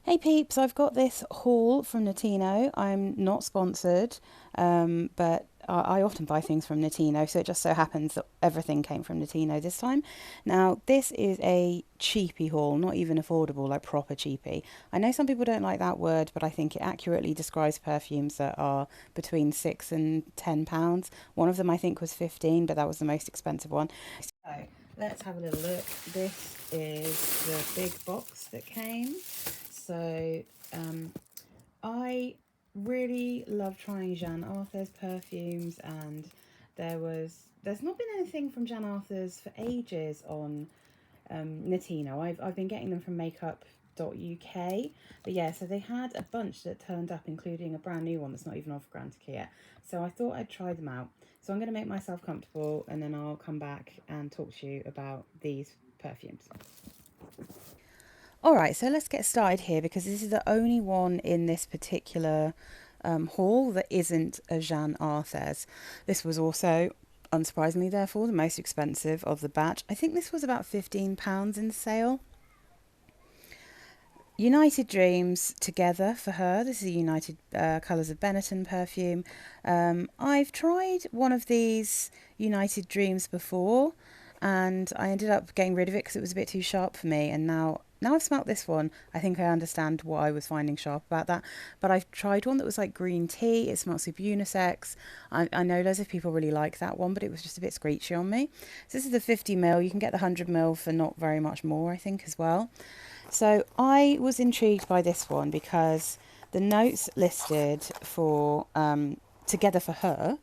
Hey peeps, I've got this haul from Notino. I'm not sponsored, but I often buy things from Notino, so it just so happens that everything came from Notino this time. Now, this is a cheapy haul, not even affordable, like proper cheapy. I know some people don't like that word, but I think it accurately describes perfumes that are between £6 and £10. One of them I think was 15, but that was the most expensive one. So let's have a little look. This is the big box that came. So I really love trying Jeanne Arthes perfumes, and there's not been anything from Jeanne Arthes for ages on Notino. I've been getting them from makeup.uk, but yeah, so they had a bunch that turned up, including a brand new one that's not even off Grand yet. So I thought I'd try them out. So I'm going to make myself comfortable, and then I'll come back and talk to you about these perfumes. All right, so let's get started here because this is the only one in this particular haul that isn't a Jeanne Arthes. This was also, unsurprisingly, therefore, the most expensive of the batch. I think this was about £15 in sale. United Dreams Together for her. This is a United Colours of Benetton perfume. I've tried one of these United Dreams before, and I ended up getting rid of it because it was a bit too sharp for me. And now I've smelt this one, I think I understand what I was finding sharp about that. But I've tried one that was like green tea. It smells super unisex. I know loads of people really like that one, but it was just a bit screechy on me. So this is the 50 ml. You can get the 100 ml for not very much more, I think, as well. So I was intrigued by this one because the notes listed for Together for Her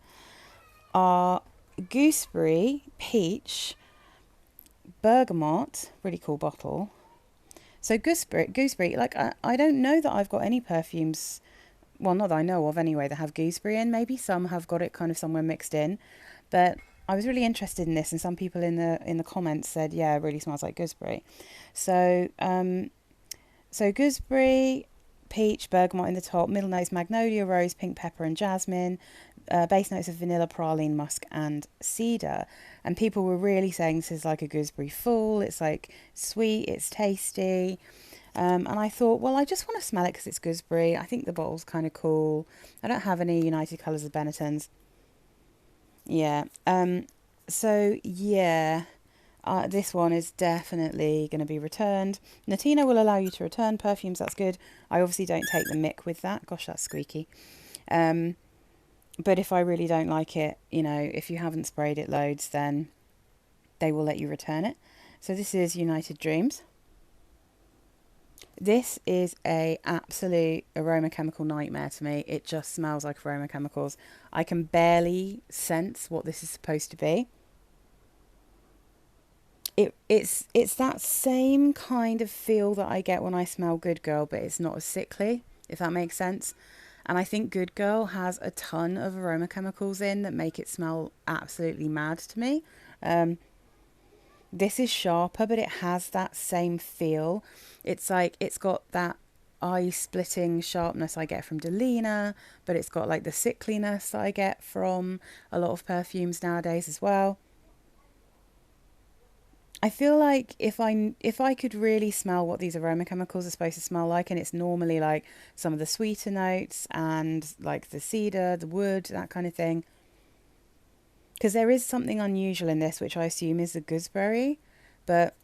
are gooseberry, peach, bergamot, really cool bottle. So gooseberry, like I don't know that I've got any perfumes, well, not that I know of anyway, that have gooseberry in. Maybe some have got it kind of somewhere mixed in, but I was really interested in this, and some people in the comments said, yeah, it really smells like gooseberry. So so gooseberry, peach, bergamot in the top, middle notes magnolia, rose, pink pepper, and jasmine. Base notes of vanilla, praline, musk, and cedar. And people were really saying this is like a gooseberry fool. It's like sweet, it's tasty. And I thought, well, I just want to smell it because it's gooseberry. I think the bottle's kind of cool. I don't have any United Colours of Benettons. Yeah. So yeah, this one is definitely going to be returned. Notino will allow you to return perfumes. That's good. I obviously don't take the mick with that. Gosh, that's squeaky. Um, but if I really don't like it, if you haven't sprayed it loads, then they will let you return it. So this is United Dreams. This is a absolute aroma chemical nightmare to me. It just smells like aroma chemicals. I can barely sense what this is supposed to be. It's that same kind of feel that I get when I smell Good Girl, but it's not as sickly, if that makes sense. And I think Good Girl has a ton of aroma chemicals in that make it smell absolutely mad to me. Um, this is sharper, but it has that same feel. It's like it's got that eye splitting sharpness I get from Delina, but it's got like the sickliness that I get from a lot of perfumes nowadays as well. I feel like if I could really smell what these aroma chemicals are supposed to smell like, and it's normally like some of the sweeter notes and like the cedar, the wood, that kind of thing. Because there is something unusual in this, which I assume is the gooseberry, but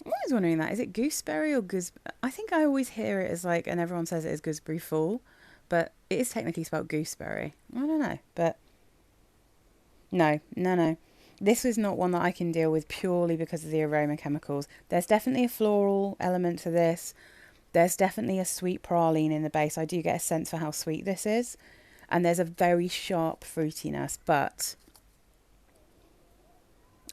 I was wondering that is it gooseberry or goose? I think I always hear it as like, and everyone says it is gooseberry fool, but it is technically spelled gooseberry. I don't know, but no, no, no. This was not one that I can deal with purely because of the aroma chemicals. There's definitely a floral element to this. There's definitely a sweet praline in the base. I do get a sense for how sweet this is. And there's a very sharp fruitiness, but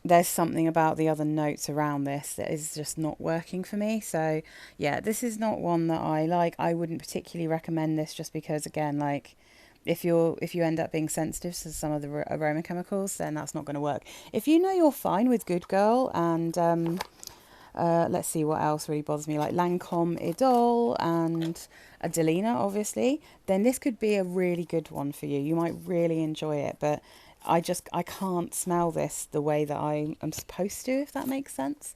there's something about the other notes around this that is just not working for me. So yeah, this is not one that I like. I wouldn't particularly recommend this just because, again, like if you end up being sensitive to some of the aroma chemicals, then that's not going to work. If you know you're fine with Good Girl and let's see what else really bothers me, like Lancome Idol and Adelina, obviously, then this could be a really good one for you. You might really enjoy it, but I can't smell this the way that I am supposed to, if that makes sense.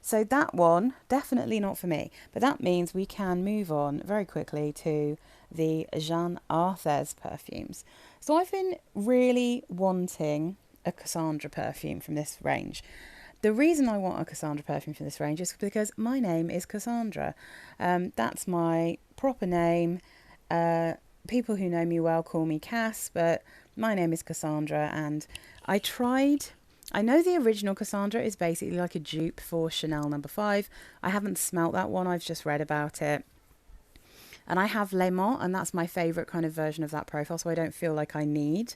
So that one, definitely not for me. But that means we can move on very quickly to the Jeanne Arthes perfumes. So I've been really wanting a Cassandra perfume from this range. The reason I want a Cassandra perfume from this range is because my name is Cassandra. That's my proper name. People who know me well call me Cass, but my name is Cassandra, and I tried. I know the original Cassandra is basically like a dupe for Chanel number 5. I haven't smelt that one, I've just read about it. And I have Le Mans, and that's my favourite kind of version of that profile, so I don't feel like I need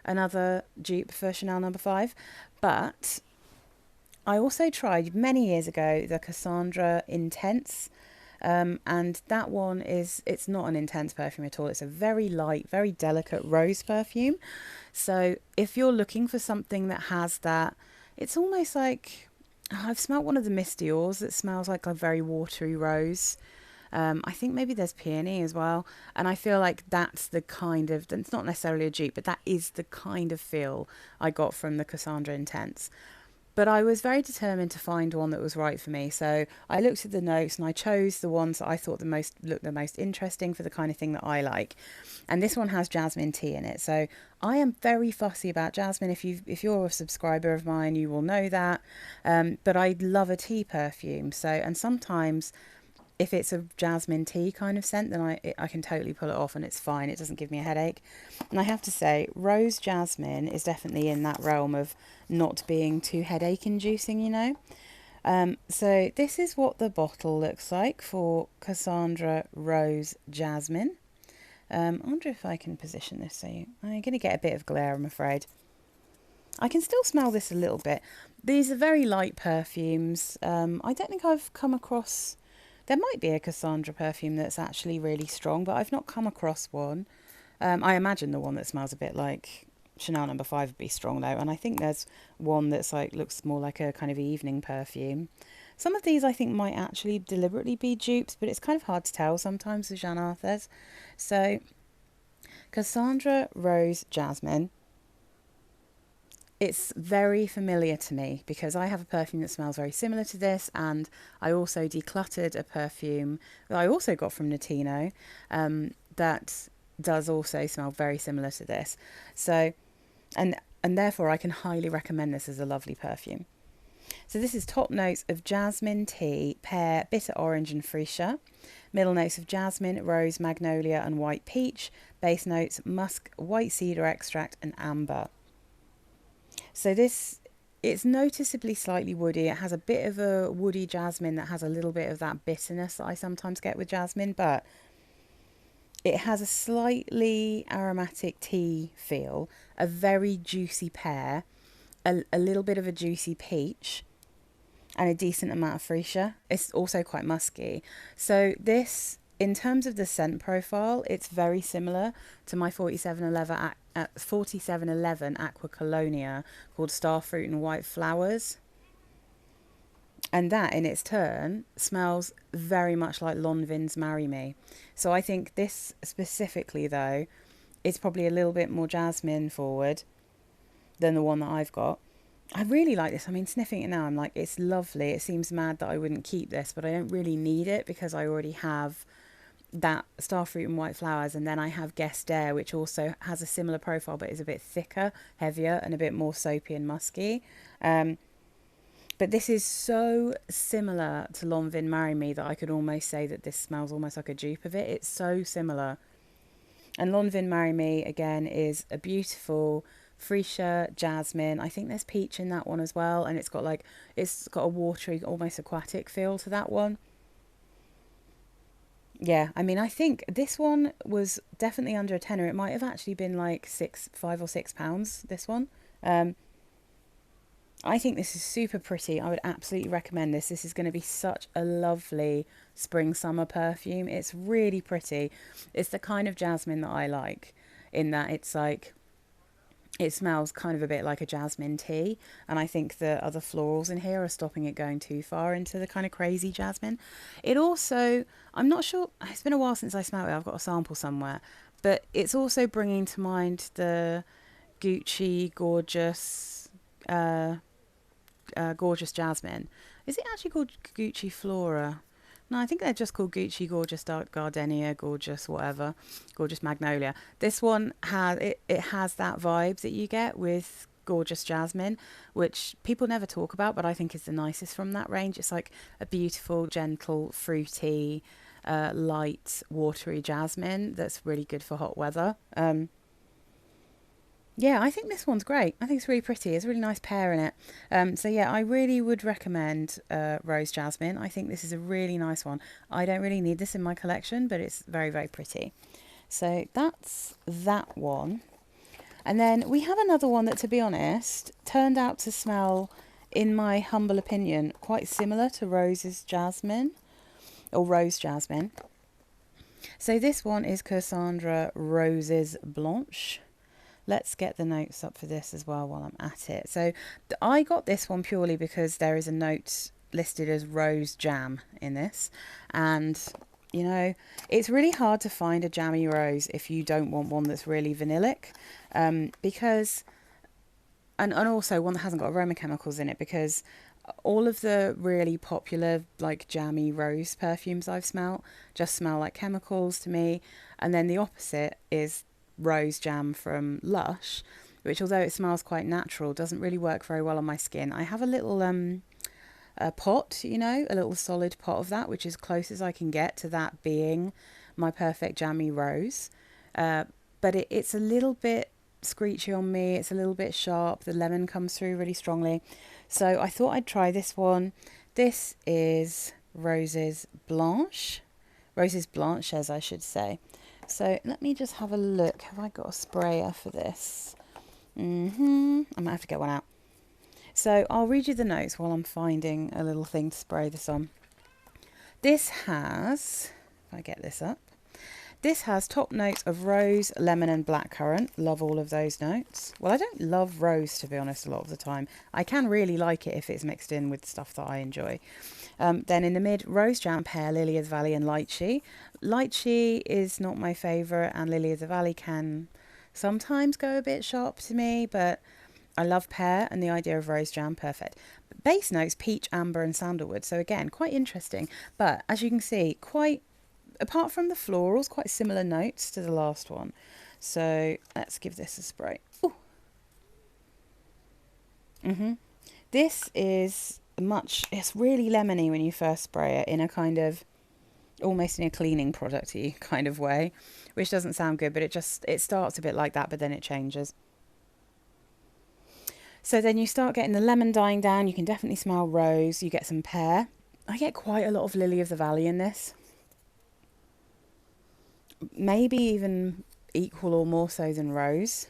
another dupe for Chanel number 5. But I also tried many years ago the Cassandra Intense, and that one it's not an intense perfume at all. It's a very light, very delicate rose perfume. So if you're looking for something that has that, it's almost like, I've smelled one of the Miss Dior's that smells like a very watery rose. I think maybe there's peony as well. And I feel like that's the kind of, it's not necessarily a dupe, but that is the kind of feel I got from the Cassandra Intense. But I was very determined to find one that was right for me. So I looked at the notes and I chose the ones that I thought looked the most interesting for the kind of thing that I like. And this one has jasmine tea in it. So I am very fussy about jasmine. If you're a subscriber of mine, you will know that. But I love a tea perfume. So, and sometimes if it's a jasmine tea kind of scent, then I can totally pull it off and it's fine. It doesn't give me a headache. And I have to say, rose jasmine is definitely in that realm of not being too headache inducing, you know. So this is what the bottle looks like for Cassandra Rose Jasmine. I wonder if I can position this so I'm going to get a bit of glare, I'm afraid. I can still smell this a little bit. These are very light perfumes. I don't think I've come across... There might be a Cassandra perfume that's actually really strong, but I've not come across one. I imagine the one that smells a bit like Chanel number 5 would be strong though, and I think there's one that's like looks more like a kind of evening perfume. Some of these I think might actually deliberately be dupes, but it's kind of hard to tell sometimes with Jeanne Arthes. So, Cassandra Rose Jasmine. It's very familiar to me because I have a perfume that smells very similar to this, and I also decluttered a perfume that I also got from Notino that does also smell very similar to this. So, and therefore I can highly recommend this as a lovely perfume. So this is top notes of jasmine tea, pear, bitter orange and freesia. Middle notes of jasmine, rose, magnolia and white peach. Base notes, musk, white cedar extract and amber. So this, it's noticeably slightly woody. It has a bit of a woody jasmine that has a little bit of that bitterness that I sometimes get with jasmine, but it has a slightly aromatic tea feel, a very juicy pear, a little bit of a juicy peach, and a decent amount of freesia. It's also quite musky. So this, in terms of the scent profile, it's very similar to my 4711 Aqua Colonia called Starfruit and White Flowers. And that, in its turn, smells very much like Lanvin's Marry Me. So I think this specifically, though, is probably a little bit more jasmine forward than the one that I've got. I really like this. I mean, sniffing it now, I'm like, it's lovely. It seems mad that I wouldn't keep this, but I don't really need it because I already have that Starfruit and White Flowers, and then I have Guest which also has a similar profile but is a bit thicker, heavier, and a bit more soapy and musky. But this is so similar to Lanvin Marry Me that I could almost say that this smells almost like a dupe of it. It's so similar. And Lanvin Marry Me, again, is a beautiful freesia, jasmine. I think there's peach in that one as well. And it's got a watery, almost aquatic feel to that one. Yeah, I mean, I think this one was definitely under a tenner. It might have actually been like £5 or £6, this one. I think this is super pretty. I would absolutely recommend this. This is going to be such a lovely spring summer perfume. It's really pretty. It's the kind of jasmine that I like, in that it's like, it smells kind of a bit like a jasmine tea, and I think the other florals in here are stopping it going too far into the kind of crazy jasmine. It also, I'm not sure, it's been a while since I smelled it, I've got a sample somewhere, but it's also bringing to mind the Gucci Gorgeous Gorgeous Jasmine. Is it actually called Gucci Flora? No, I think they're just called Gucci Gorgeous Gardenia, Gorgeous whatever, Gorgeous Magnolia. This one it has that vibe that you get with Gorgeous Jasmine, which people never talk about, but I think is the nicest from that range. It's like a beautiful, gentle, fruity, light, watery jasmine that's really good for hot weather. Yeah, I think this one's great. I think it's really pretty. It's a really nice pear in it. So yeah, I really would recommend Rose Jasmine. I think this is a really nice one. I don't really need this in my collection, but it's very, very pretty. So that's that one. And then we have another one that, to be honest, turned out to smell, in my humble opinion, quite similar to Rose's Jasmine, or Rose Jasmine. So this one is Cassandra Rose's Blanche. Let's get the notes up for this as well while I'm at it. So I got this one purely because there is a note listed as Rose Jam in this. And, you know, it's really hard to find a jammy rose if you don't want one that's really vanillic. Because, and also one that hasn't got aroma chemicals in it, because all of the really popular like jammy rose perfumes I've smelled just smell like chemicals to me. And then the opposite is Rose Jam from Lush, which, although it smells quite natural, doesn't really work very well on my skin. I have a little a pot, you know, a little solid pot of that, which is close as I can get to that being my perfect jammy rose. But it's a little bit screechy on me. It's a little bit sharp. The lemon comes through really strongly. So I thought I'd try this one. This is Roses Blanches, I should say. So let me just have a look. Have I got a sprayer for this? I might have to get one out. So I'll read you the notes while I'm finding a little thing to spray this on. This has, if I get this up, this has top notes of rose, lemon and blackcurrant. Love all of those notes. Well, I don't love rose, to be honest, a lot of the time. I can really like it if it's mixed in with stuff that I enjoy. Then in the mid, Rose Jam, Pear, Lily of the Valley and Lychee. Lychee is not my favourite, and Lily of the Valley can sometimes go a bit sharp to me, but I love pear and the idea of Rose Jam, perfect. Base notes, peach, amber and sandalwood. So again, quite interesting. But as you can see, quite, apart from the florals, quite similar notes to the last one. So let's give this a spray. Ooh. This is it's really lemony when you first spray it, in a kind of almost in a cleaning producty kind of way, which doesn't sound good, but it starts a bit like that, but then it changes. So then you start getting the lemon dying down. You can definitely smell rose. You get some pear. I get quite a lot of Lily of the Valley in this, maybe even equal or more so than rose.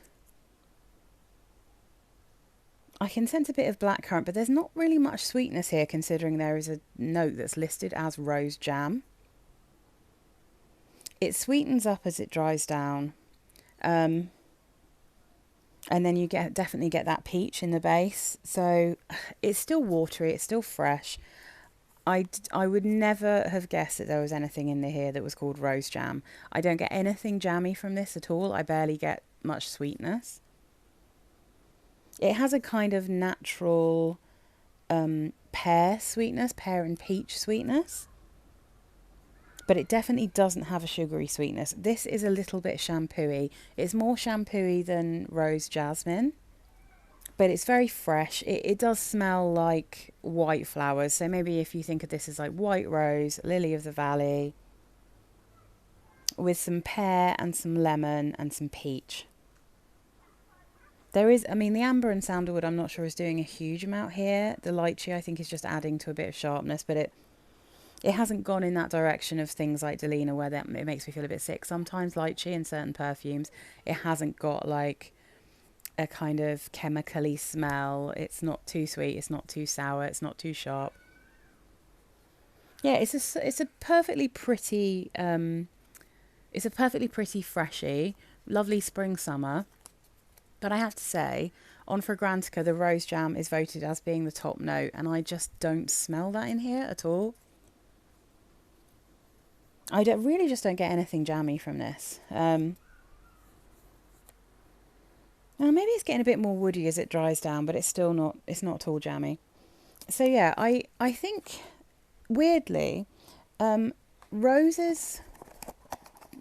I can sense a bit of blackcurrant, but there's not really much sweetness here, considering there is a note that's listed as Rose Jam. It sweetens up as it dries down. And then you definitely get that peach in the base. So it's still watery, it's still fresh. I would never have guessed that there was anything in here that was called Rose Jam. I don't get anything jammy from this at all. I barely get much sweetness. It has a kind of natural pear sweetness, pear and peach sweetness. But it definitely doesn't have a sugary sweetness. This is a little bit shampooey. It's more shampooey than Rose Jasmine. But it's very fresh. It does smell like white flowers. So maybe if you think of this as like white rose, Lily of the Valley, with some pear and some lemon and some peach. There is, I mean, the amber and sandalwood I'm not sure is doing a huge amount here. The lychee I think is just adding to a bit of sharpness, but it hasn't gone in that direction of things like Delina where it makes me feel a bit sick. Sometimes lychee in certain perfumes, it hasn't got like a kind of chemically smell. It's not too sweet, it's not too sour, it's not too sharp. Yeah, it's a perfectly pretty freshy, lovely spring summer. But I have to say, on Fragrantica, the Rose Jam is voted as being the top note, and I just don't smell that in here at all. I really just don't get anything jammy from this. Well, maybe it's getting a bit more woody as it dries down, but it's still not, it's not at all jammy. So yeah, I think weirdly, um, roses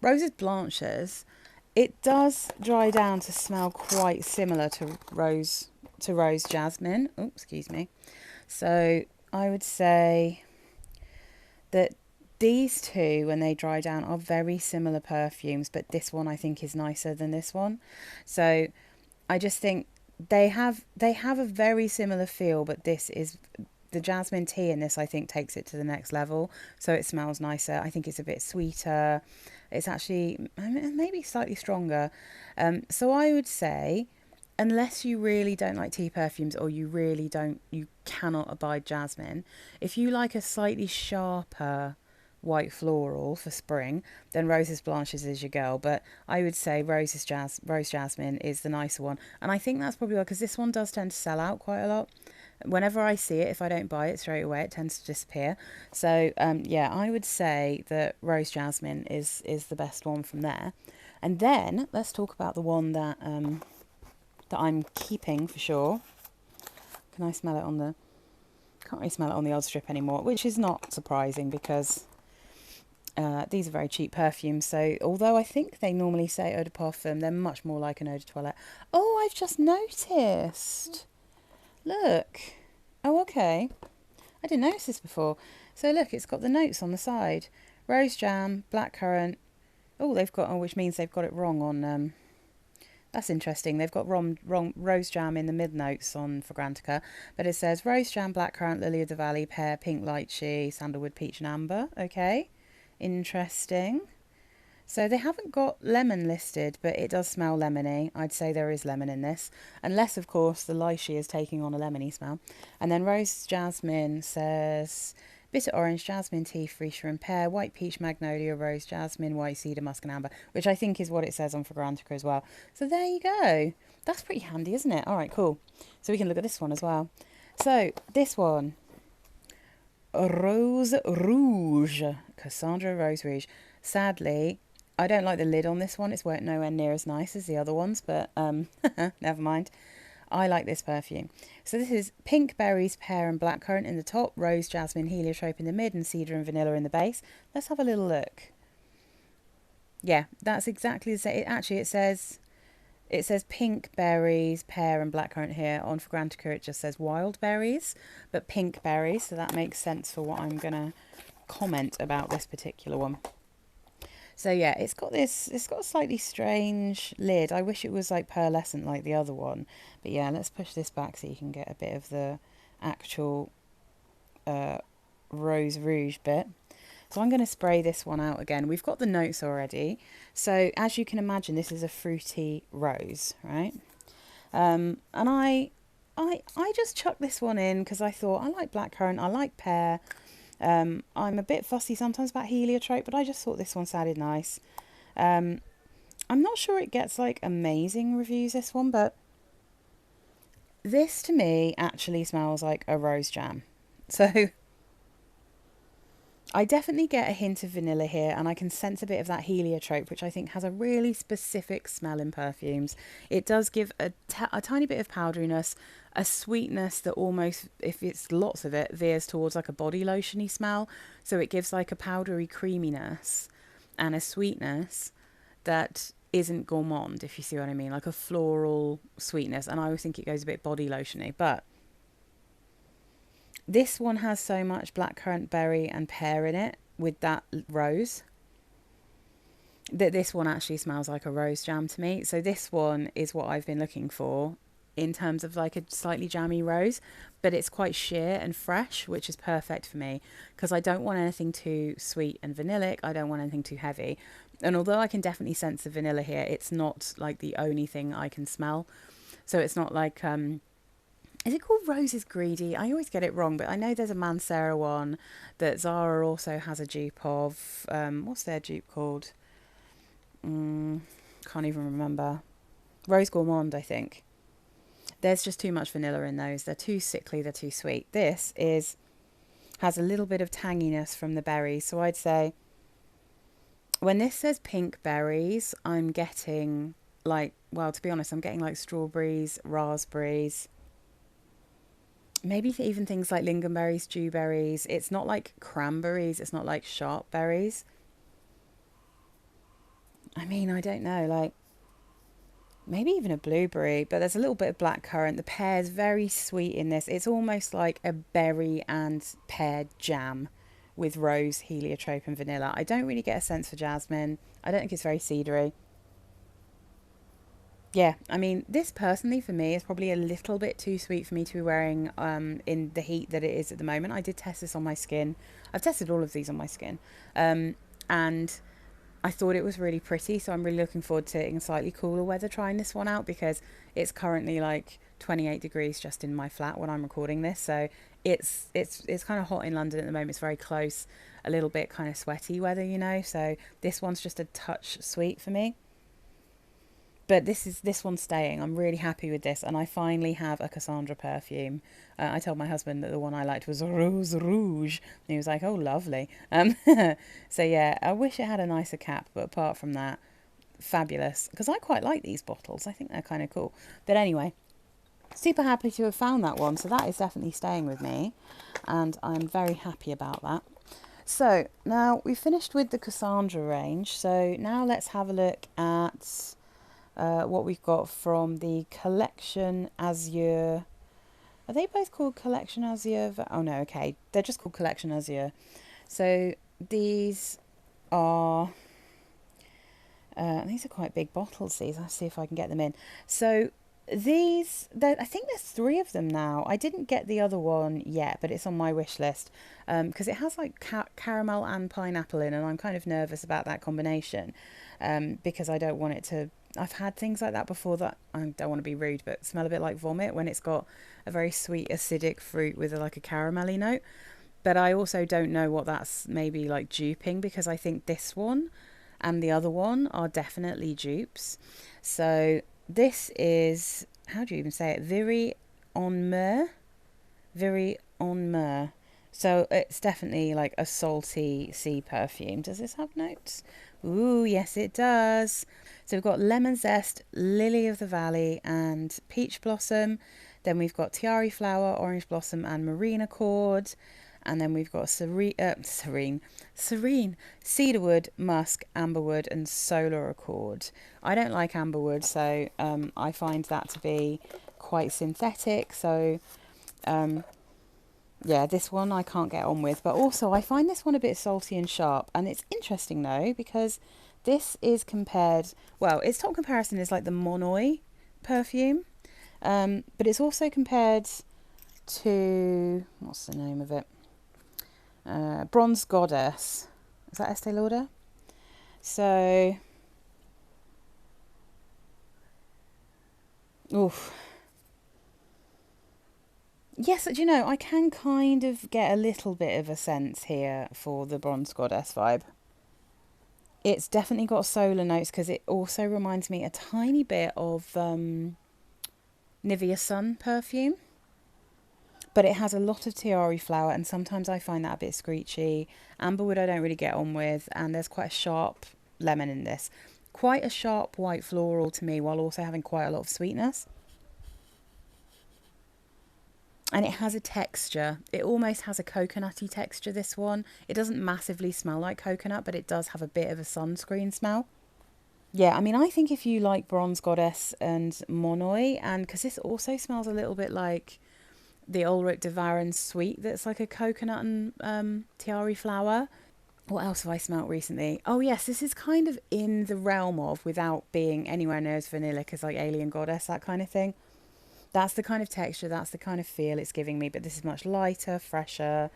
roses blanches, it does dry down to smell quite similar to rose jasmine. Oh, excuse me. So I would say that these two, when they dry down, are very similar perfumes, but this one I think is nicer than this one. So I just think they have a very similar feel, but this is the jasmine tea in this, I think, takes it to the next level. So it smells nicer. I think it's a bit sweeter. It's actually maybe slightly stronger. So I would say, unless you really don't like tea perfumes or you cannot abide jasmine, if you like a slightly sharper white floral for spring, then Roses Blanches is your girl. But I would say Rose Jasmine is the nicer one. And I think that's probably why, because this one does tend to sell out quite a lot. Whenever I see it, if I don't buy it straight away, it tends to disappear. So yeah, I would say that Rose Jasmine is the best one from there. And then let's talk about the one that I'm keeping for sure. Can I smell it on the? Can't really smell it on the odd strip anymore, which is not surprising because these are very cheap perfumes. So although I think they normally say eau de parfum, they're much more like an eau de toilette. Oh, I've just noticed. Look. Oh, okay. I didn't notice this before. So look, it's got the notes on the side. Rose jam, blackcurrant. Oh, which means they've got it wrong on. That's interesting. They've got wrong rose jam in the mid notes on Fragrantica, but it says rose jam, blackcurrant, lily of the valley, pear, pink lychee, sandalwood, peach, and amber. Okay, interesting. So they haven't got lemon listed, but it does smell lemony. I'd say there is lemon in this. Unless, of course, the lychee is taking on a lemony smell. And then Rose Jasmine says bitter orange, jasmine tea, freesia and pear, white peach, magnolia, rose jasmine, white cedar, musk and amber, which I think is what it says on Fragrantica as well. So there you go. That's pretty handy, isn't it? All right, cool. So we can look at this one as well. So this one, Rose Rouge, Cassandra Rose Rouge. Sadly, I don't like the lid on this one. It's nowhere near as nice as the other ones, but never mind. I like this perfume. So this is pink berries, pear and blackcurrant in the top, rose, jasmine, heliotrope in the mid, and cedar and vanilla in the base. Let's have a little look. Yeah, that's exactly the same. It says pink berries, pear and blackcurrant here. On Fragrantica it just says wild berries, but pink berries, so that makes sense for what I'm going to comment about this particular one. So yeah, it's got a slightly strange lid. I wish it was like pearlescent like the other one. But yeah, let's push this back so you can get a bit of the actual Rose Rouge bit. So I'm going to spray this one out again. We've got the notes already. So as you can imagine, this is a fruity rose, right? And I just chucked this one in because I thought I like blackcurrant, I like pear. I'm a bit fussy sometimes about heliotrope, but I just thought this one sounded nice. I'm not sure it gets like amazing reviews, this one, but this to me actually smells like a rose jam. So I definitely get a hint of vanilla here, and I can sense a bit of that heliotrope, which I think has a really specific smell in perfumes. It does give a tiny bit of powderiness, a sweetness that almost, if it's lots of it, veers towards like a body lotiony smell. So it gives like a powdery creaminess and a sweetness that isn't gourmand, if you see what I mean, like a floral sweetness. And I always think it goes a bit body lotiony, but this one has so much blackcurrant, berry and pear in it with that rose that this one actually smells like a rose jam to me. So this one is what I've been looking for in terms of like a slightly jammy rose, but it's quite sheer and fresh, which is perfect for me because I don't want anything too sweet and vanillic. I don't want anything too heavy. And although I can definitely sense the vanilla here, it's not like the only thing I can smell. So it's not like is it called Rose is Greedy? I always get it wrong, but I know there's a Mancera one that Zara also has a dupe of. What's their dupe called? Can't even remember. Rose Gourmand, I think. There's just too much vanilla in those. They're too sickly, they're too sweet. This has a little bit of tanginess from the berries. So I'd say when this says pink berries, I'm getting like, well, to be honest, I'm getting like strawberries, raspberries, maybe even things like lingonberries, dewberries. It's not like cranberries. It's not like sharp berries. I mean, I don't know, like maybe even a blueberry, but there's a little bit of blackcurrant. The pear's very sweet in this. It's almost like a berry and pear jam with rose, heliotrope, and vanilla. I don't really get a sense for jasmine. I don't think it's very cedary. Yeah, I mean, this personally for me is probably a little bit too sweet for me to be wearing in the heat that it is at the moment. I did test this on my skin. I've tested all of these on my skin. And I thought it was really pretty, so I'm really looking forward to in slightly cooler weather trying this one out because it's currently like 28 degrees just in my flat when I'm recording this. So it's kind of hot in London at the moment. It's very close, a little bit kind of sweaty weather, you know. So this one's just a touch sweet for me. But this one's staying. I'm really happy with this, and I finally have a Cassandra perfume. I told my husband that the one I liked was Rouge, and he was like, "Oh, lovely." So yeah, I wish it had a nicer cap, but apart from that, fabulous. Because I quite like these bottles. I think they're kind of cool. But anyway, super happy to have found that one. So that is definitely staying with me, and I'm very happy about that. So now we've finished with the Cassandra range. So now let's have a look at what we've got from the Collection Azur. Are they both called Collection Azur? Oh no, okay. They're just called Collection Azur. So are these are quite big bottles, these. I'll see if I can get them in. So I think there's three of them now. I didn't get the other one yet, but it's on my wish list because it has like caramel and pineapple in, and I'm kind of nervous about that combination because I don't want it to. I've had things like that before that I don't want to be rude, but smell a bit like vomit when it's got a very sweet acidic fruit with like a caramelly note. But I also don't know what that's maybe like duping, because I think this one and the other one are definitely dupes. So this is, how do you even say it? Viree en mer. Viree en mer. So it's definitely like a salty sea perfume. Does this have notes? Ooh, yes it does. So we've got lemon zest, lily of the valley, and peach blossom. Then we've got tiare flower, orange blossom, and marine accord. And then we've got serene, cedarwood, musk, amberwood, and solar accord. I don't like amberwood, so I find that to be quite synthetic. So yeah, this one I can't get on with. But also I find this one a bit salty and sharp. And it's interesting though, because this is compared, well, its top comparison is like the Monoi perfume. But it's also compared to, what's the name of it? Bronze Goddess. Is that Estee Lauder? So, oof. Yes, do you know, I can kind of get a little bit of a sense here for the Bronze Goddess vibe. It's definitely got solar notes because it also reminds me a tiny bit of Nivea Sun perfume. But it has a lot of tiare flower, and sometimes I find that a bit screechy. Amberwood I don't really get on with, and there's quite a sharp lemon in this. Quite a sharp white floral to me, while also having quite a lot of sweetness. And it has a texture. It almost has a coconutty texture, this one. It doesn't massively smell like coconut, but it does have a bit of a sunscreen smell. Yeah, I mean, I think if you like Bronze Goddess and Monoi, and because this also smells a little bit like the Ulrich de Varenne sweet that's like a coconut and tiare flower. What else have I smelt recently? Oh yes, this is kind of in the realm of, without being anywhere near as vanillic as like Alien Goddess, that kind of thing. That's the kind of texture, that's the kind of feel it's giving me, but this is much lighter, fresher.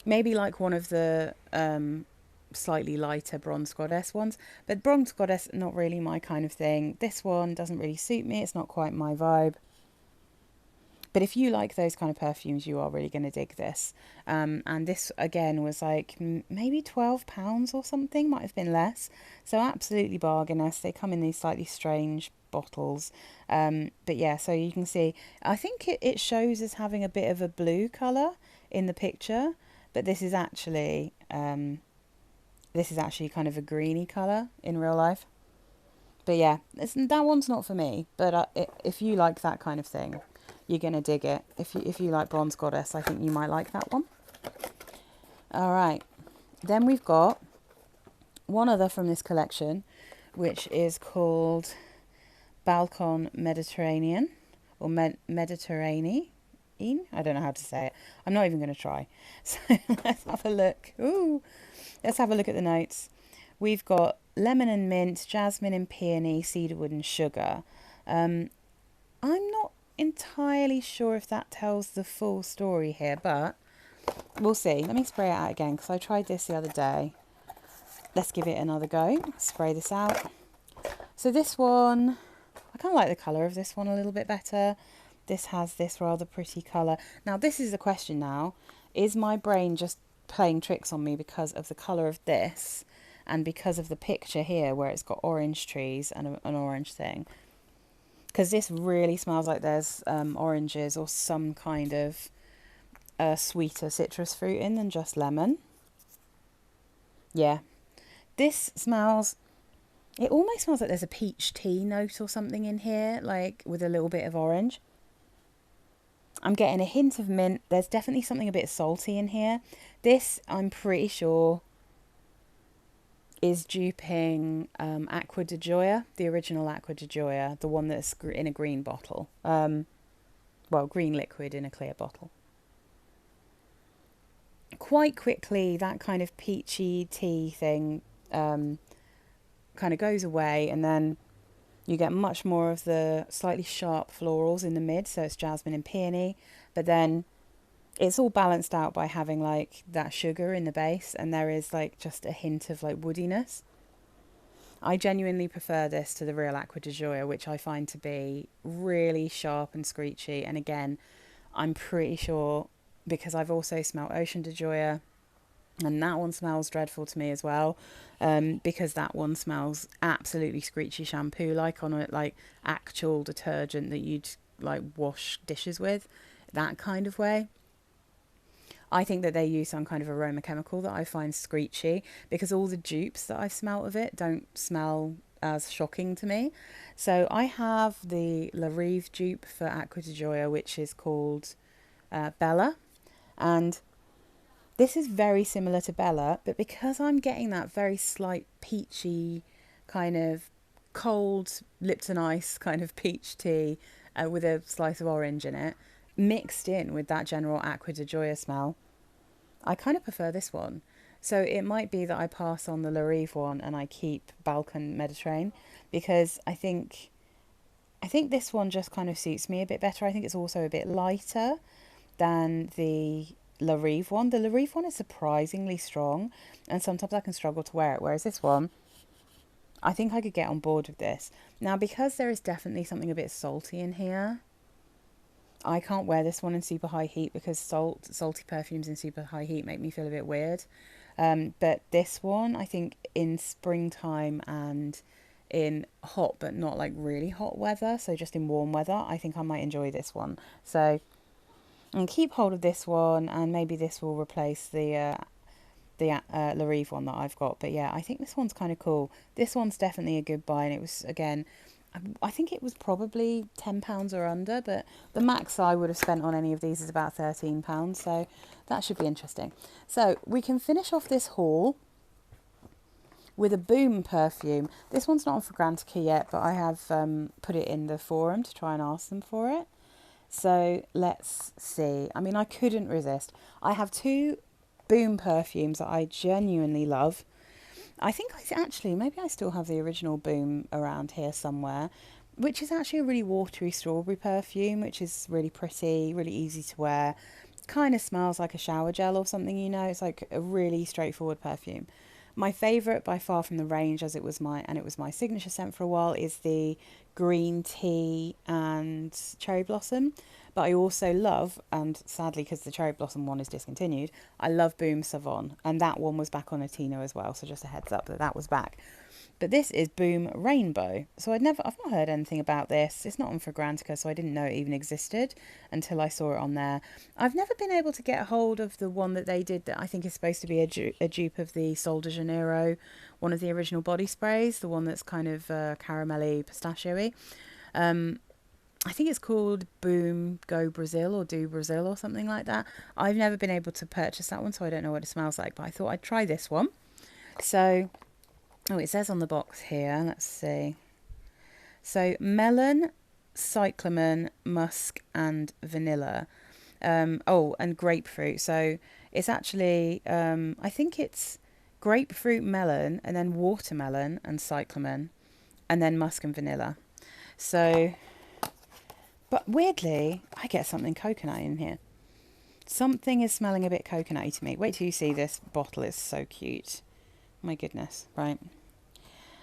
Maybe like one of the slightly lighter Bronze Goddess ones, but Bronze Goddess, not really my kind of thing. This one doesn't really suit me, it's not quite my vibe. But if you like those kind of perfumes, you are really going to dig this. And this, again, was like maybe £12 or something, might have been less. So absolutely bargainous. They come in these slightly strange bottles. But yeah, so you can see, I think it shows as having a bit of a blue colour in the picture. But this is actually kind of a greeny colour in real life. But yeah, that one's not for me. But if you like that kind of thing, you're going to dig it. If you like Bronze Goddess, I think you might like that one. All right. Then we've got one other from this collection, which is called Balcon Mediterranean, or Mediterraneen. I don't know how to say it. I'm not even going to try. So let's have a look. Ooh, let's have a look at the notes. We've got lemon and mint, jasmine and peony, cedarwood and sugar. I'm not entirely sure if that tells the full story here, but we'll see. Let me spray it out again because I tried this the other day. Let's give it another go. Spray this out. So this one, I kind of like the colour of this one a little bit better. This has this rather pretty colour. Now this is the question now. Is my brain just playing tricks on me because of the colour of this and because of the picture here where it's got orange trees and an orange thing? Because this really smells like there's oranges or some kind of sweeter citrus fruit in than just lemon. Yeah. This smells, it almost smells like there's a peach tea note or something in here, like with a little bit of orange. I'm getting a hint of mint. There's definitely something a bit salty in here. This, I'm pretty sure, is duping Acqua di Gioia, the original Acqua di Gioia, the one that's in a green bottle. Well, green liquid in a clear bottle. Quite quickly, that kind of peachy tea thing kind of goes away, and then you get much more of the slightly sharp florals in the mid, so it's jasmine and peony, but then it's all balanced out by having like that sugar in the base, and there is like just a hint of like woodiness. I genuinely prefer this to the real Acqua di Gioia, which I find to be really sharp and screechy. And again, I'm pretty sure, because I've also smelled Ocean di Gioia, and that one smells dreadful to me as well, because that one smells absolutely screechy shampoo, like on a like actual detergent that you'd like wash dishes with, that kind of way. I think that they use some kind of aroma chemical that I find screechy, because all the dupes that I've smelt of it don't smell as shocking to me. So I have the La Rive dupe for Acqua di Gioia, which is called Bella, and this is very similar to Bella, but because I'm getting that very slight peachy kind of cold Lipton ice kind of peach tea with a slice of orange in it, mixed in with that general Acqua di Gioia smell, I kind of prefer this one. So it might be that I pass on the La Rive one and I keep Balcon Mediterraneen, because I think this one just kind of suits me a bit better. I think it's also a bit lighter than the La Rive one. The La Rive one is surprisingly strong, and sometimes I can struggle to wear it, whereas this one, I think I could get on board with this. Now, because there is definitely something a bit salty in here, I can't wear this one in super high heat, because salty perfumes in super high heat make me feel a bit weird. But this one, I think in springtime and in hot but not like really hot weather, so just in warm weather, I think I might enjoy this one. So and keep hold of this one, and maybe this will replace the La Rive one that I've got. But yeah, I think this one's kind of cool. This one's definitely a good buy, and it was, again, I think it was probably £10 or under, but the max I would have spent on any of these is about £13, so that should be interesting. So we can finish off this haul with a Boum perfume. This one's not on Fragrantica yet, but I have put it in the forum to try and ask them for it. So let's see. I mean, I couldn't resist. I have two Boum perfumes that I genuinely love. I think maybe I still have the original Boum around here somewhere, which is actually a really watery strawberry perfume, which is really pretty, really easy to wear. Kind of smells like a shower gel or something, you know. It's like a really straightforward perfume. My favourite by far from the range, as it was my signature scent for a while, is the green tea and cherry blossom. But I also love, and sadly because the cherry blossom one is discontinued, I love Boum Savon, and that one was back on Latino as well, so just a heads up that was back. But this is Boum Rainbow. So I've not heard anything about this. It's not on Fragrantica, so I didn't know it even existed until I saw it on there. I've never been able to get a hold of the one that they did that I think is supposed to be a dupe of the Sol de Janeiro, one of the original body sprays, the one that's kind of caramelly, pistachio-y. I think it's called Boum Go Brazil or Do Brazil or something like that. I've never been able to purchase that one, so I don't know what it smells like, but I thought I'd try this one. So, oh, it says on the box here, let's see. So, melon, cyclamen, musk, and vanilla. Oh, and grapefruit. So, it's actually, I think it's grapefruit, melon, and then watermelon and cyclamen, and then musk and vanilla. So, but weirdly, I get something coconut in here. Something is smelling a bit coconutty to me. Wait till you see this bottle. It's so cute. My goodness. Right.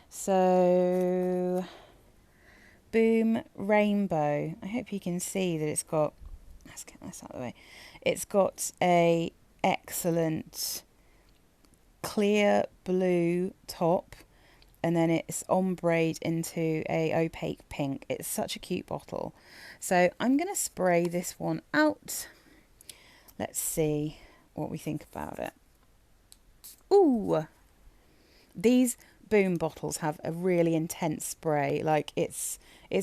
So, Boum Rainbow. I hope you can see that it's got... Let's get this out of the way. It's got a excellent clear blue top, and then it's ombreed into a opaque pink. It's such a cute bottle. So I'm going to spray this one out. Let's see what we think about it. Ooh, these Boum bottles have a really intense spray. Like it's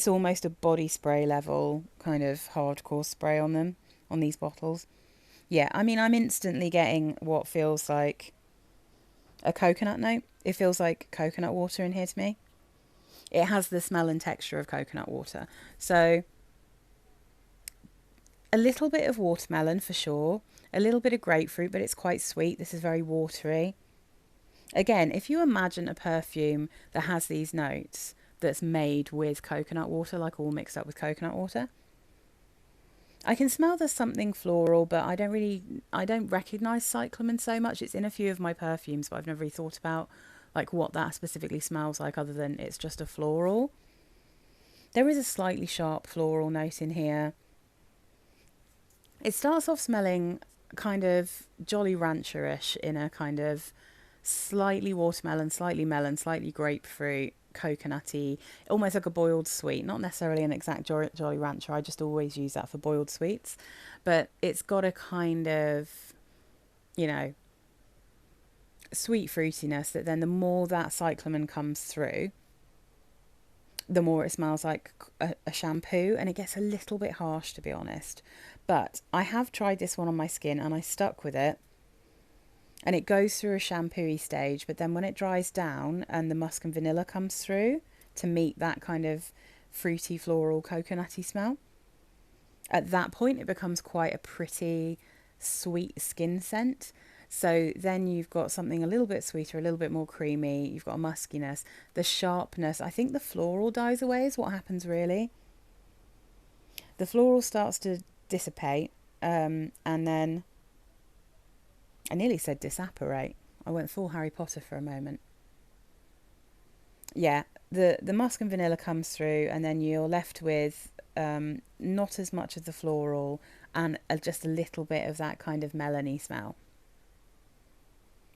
almost a body spray level kind of hardcore spray on them, on these bottles. Yeah, I mean, I'm instantly getting what feels like a coconut note. It feels like coconut water in here to me. It has the smell and texture of coconut water. So a little bit of watermelon for sure. A little bit of grapefruit, but it's quite sweet. This is very watery. Again, if you imagine a perfume that has these notes that's made with coconut water, like all mixed up with coconut water, I can smell there's something floral, but I don't recognise cyclamen so much. It's in a few of my perfumes, but I've never really thought about like what that specifically smells like other than it's just a floral. There is a slightly sharp floral note in here. It starts off smelling kind of Jolly Rancher-ish in a kind of slightly watermelon, slightly melon, slightly grapefruit, coconutty, almost like a boiled sweet. Not necessarily an exact Jolly Rancher. I just always use that for boiled sweets. But it's got a kind of, you know, sweet fruitiness that then the more that cyclamen comes through, the more it smells like a shampoo, and it gets a little bit harsh, to be honest. But I have tried this one on my skin and I stuck with it. And it goes through a shampoo-y stage, but then when it dries down and the musk and vanilla comes through to meet that kind of fruity, floral, coconutty smell, at that point it becomes quite a pretty, sweet skin scent. So then you've got something a little bit sweeter, a little bit more creamy. You've got a muskiness, the sharpness. I think the floral dies away is what happens really. The floral starts to dissipate, and then I nearly said disapparate. I went full Harry Potter for a moment. Yeah, the musk and vanilla comes through, and then you're left with not as much of the floral and just a little bit of that kind of melony smell.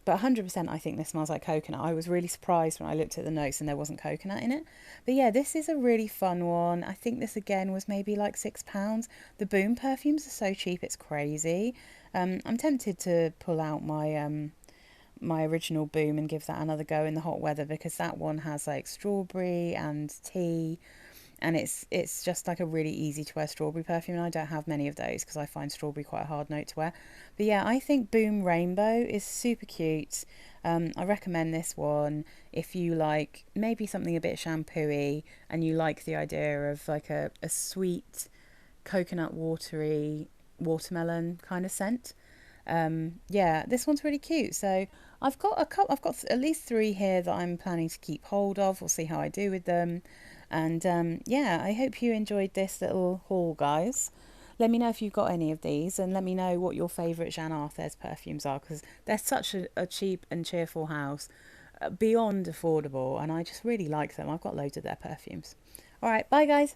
But 100% I think this smells like coconut. I was really surprised when I looked at the notes and there wasn't coconut in it. But yeah, this is a really fun one. I think this again was maybe like £6. The Boum perfumes are so cheap, it's crazy. I'm tempted to pull out my original Boum and give that another go in the hot weather, because that one has like strawberry and tea, and it's just like a really easy to wear strawberry perfume, and I don't have many of those because I find strawberry quite a hard note to wear. But yeah, I think Boum Rainbow is super cute. I recommend this one if you like maybe something a bit shampooey and you like the idea of like a sweet coconut watery watermelon kind of scent. Yeah, this one's really cute. So I've got at least 3 here that I'm planning to keep hold of. We'll see how I do with them. And yeah, I hope you enjoyed this little haul, guys. Let me know if you've got any of these, and let me know what your favourite Jeanne Arthes perfumes are, because they're such a cheap and cheerful house, beyond affordable, and I just really like them. I've got loads of their perfumes. All right, bye guys.